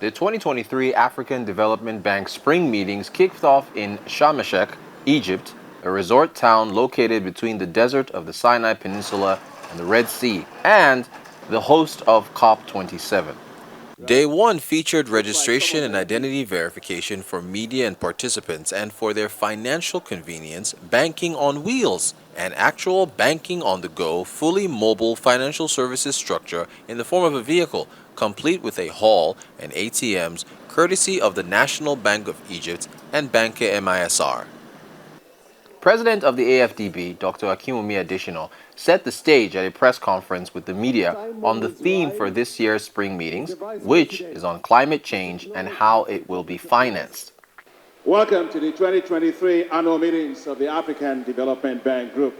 The 2023 African Development Bank spring meetings kicked off in Sharm el-Sheikh, Egypt, a resort town located between the desert of the Sinai Peninsula and the Red Sea, and the host of COP27. Day 1 featured registration and identity verification for media and participants, and for their financial convenience, banking on wheels, an actual banking on the go, fully mobile financial services structure in the form of a vehicle, complete with a hall and ATMs, courtesy of the National Bank of Egypt and Banque MISR. President of the AFDB, Dr. Akinwunmi Adesina, set the stage at a press conference with the media on the theme for this year's spring meetings, which is on climate change and how it will be financed. Welcome to the 2023 annual meetings of the African Development Bank Group.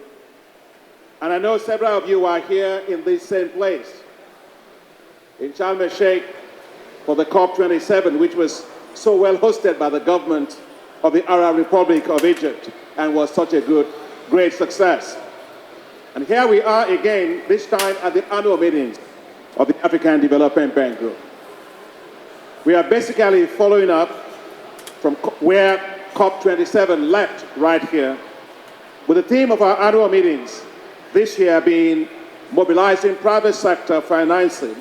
And I know several of you are here in this same place, in Sharm el-Sheikh, for the COP27, which was so well hosted by the government of the Arab Republic of Egypt and was such a great success. And here we are again, this time at the annual meetings of the African Development Bank Group. We are basically following up from where COP27 left right here, with the theme of our annual meetings this year being mobilizing private sector financing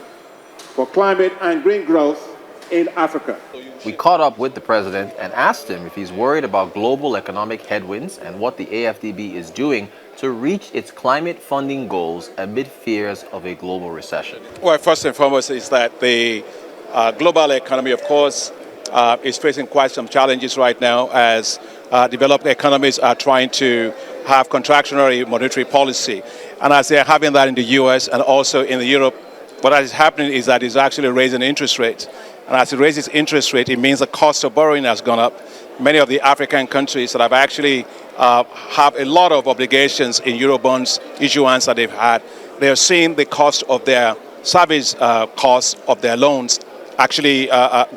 for climate and green growth in Africa. We caught up with the president and asked him if he's worried about global economic headwinds and what the AFDB is doing to reach its climate funding goals amid fears of a global recession. Well, first and foremost is that the global economy, of course, is facing quite some challenges right now as developed economies are trying to have contractionary monetary policy. And as they're having that in the US and also in Europe, what is happening is that it's actually raising interest rates. And as it raises interest rate, it means the cost of borrowing has gone up. Many of the African countries that have actually have a lot of obligations in Eurobonds issuance that they've had, they are seeing the cost of their service costs of their loans actually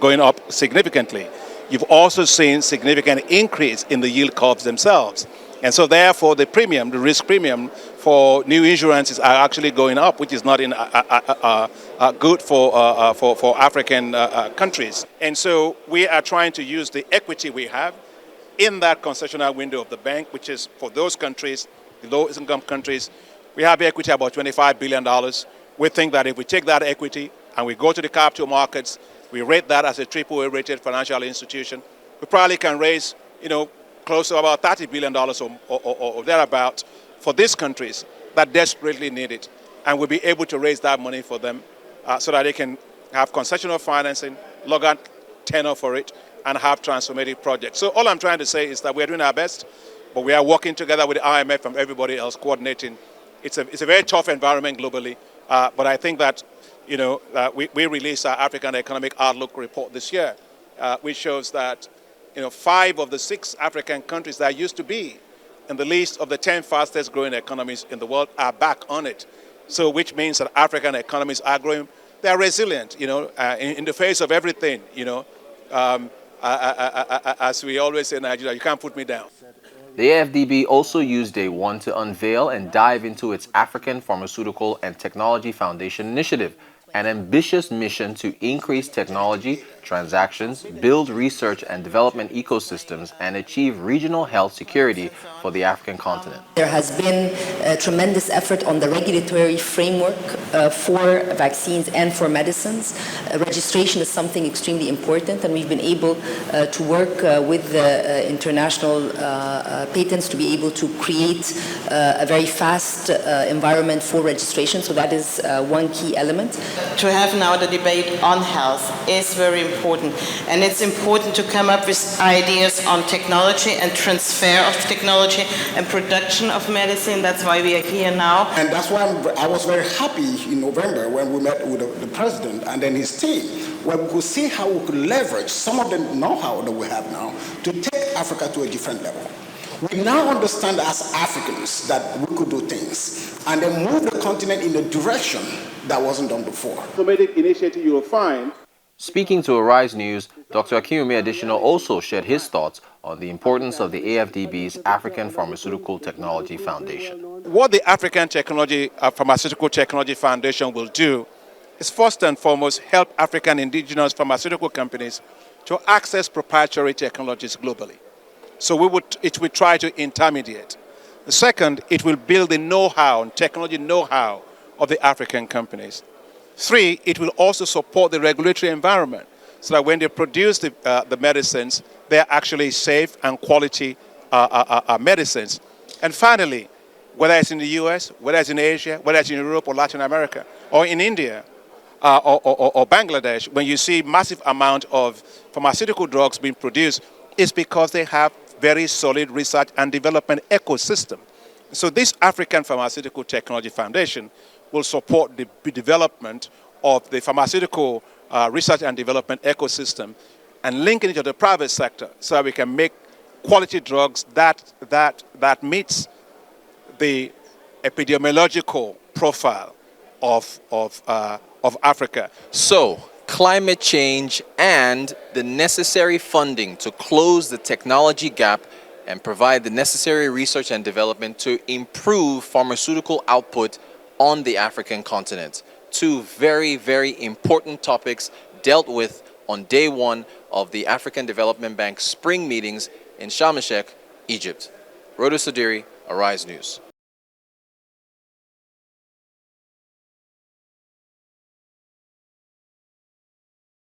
going up significantly. You've also seen significant increase in the yield curves themselves. And so therefore the premium, the risk premium for new insurances are actually going up, which is not good for African countries. And so we are trying to use the equity we have in that concessional window of the bank, which is for those countries, the lowest income countries. We have equity about $25 billion. We think that if we take that equity and we go to the capital markets, we rate that as a AAA rated financial institution, we probably can raise, close to about $30 billion or thereabout for these countries that desperately need it. And we'll be able to raise that money for them so that they can have concessional financing, log out tenor for it, and have transformative projects. So all I'm trying to say is that we're doing our best, but we are working together with the IMF and everybody else coordinating. It's a very tough environment globally, but I think that we released our African Economic Outlook report this year, which shows that 5 of the 6 African countries that used to be in the list of the 10 fastest growing economies in the world are back on it. So which means that African economies are growing. They're resilient, in the face of everything, as we always say in Nigeria, you can't put me down. The AFDB also used Day 1 to unveil and dive into its African Pharmaceutical and Technology Foundation initiative, an ambitious mission to increase technology, transactions, build research and development ecosystems, and achieve regional health security for the African continent. There has been a tremendous effort on the regulatory framework for vaccines and for medicines. Registration is something extremely important, and we've been able to work with the international patents to be able to create a very fast environment for registration. So that is one key element. To have now the debate on health is very important, and it's important to come up with ideas on technology and transfer of technology and production of medicine. That's why we are here now. And that's why I was very happy in November when we met with the president and then his team, where we could see how we could leverage some of the know-how that we have now to take Africa to a different level. We now understand as Africans that we could do things and then move the continent in a direction that wasn't done before. Automatic initiative you will find. Speaking to Arise News, Dr. Akinwunmi Adesina also shared his thoughts on the importance of the AFDB's African Pharmaceutical Technology Foundation. What the African Pharmaceutical Technology Foundation will do is first and foremost help African indigenous pharmaceutical companies to access proprietary technologies globally. So it will try to intermediate. The second, it will build the know-how, technology know-how of the African companies. Three, it will also support the regulatory environment so that when they produce the medicines, they're actually safe and quality medicines. And finally, whether it's in the US, whether it's in Asia, whether it's in Europe or Latin America, or in India, or Bangladesh, when you see massive amount of pharmaceutical drugs being produced, it's because they have very solid research and development ecosystem. So this African Pharmaceutical Technology Foundation will support the development of the pharmaceutical research and development ecosystem and linking it to the private sector so that we can make quality drugs that meets the epidemiological profile of Africa. So, climate change and the necessary funding to close the technology gap and provide the necessary research and development to improve pharmaceutical output on the African continent. Two very, very important topics dealt with on day one of the African Development Bank spring meetings in Sharm el-Sheikh, Egypt. Rotus Oddiri, Arise News.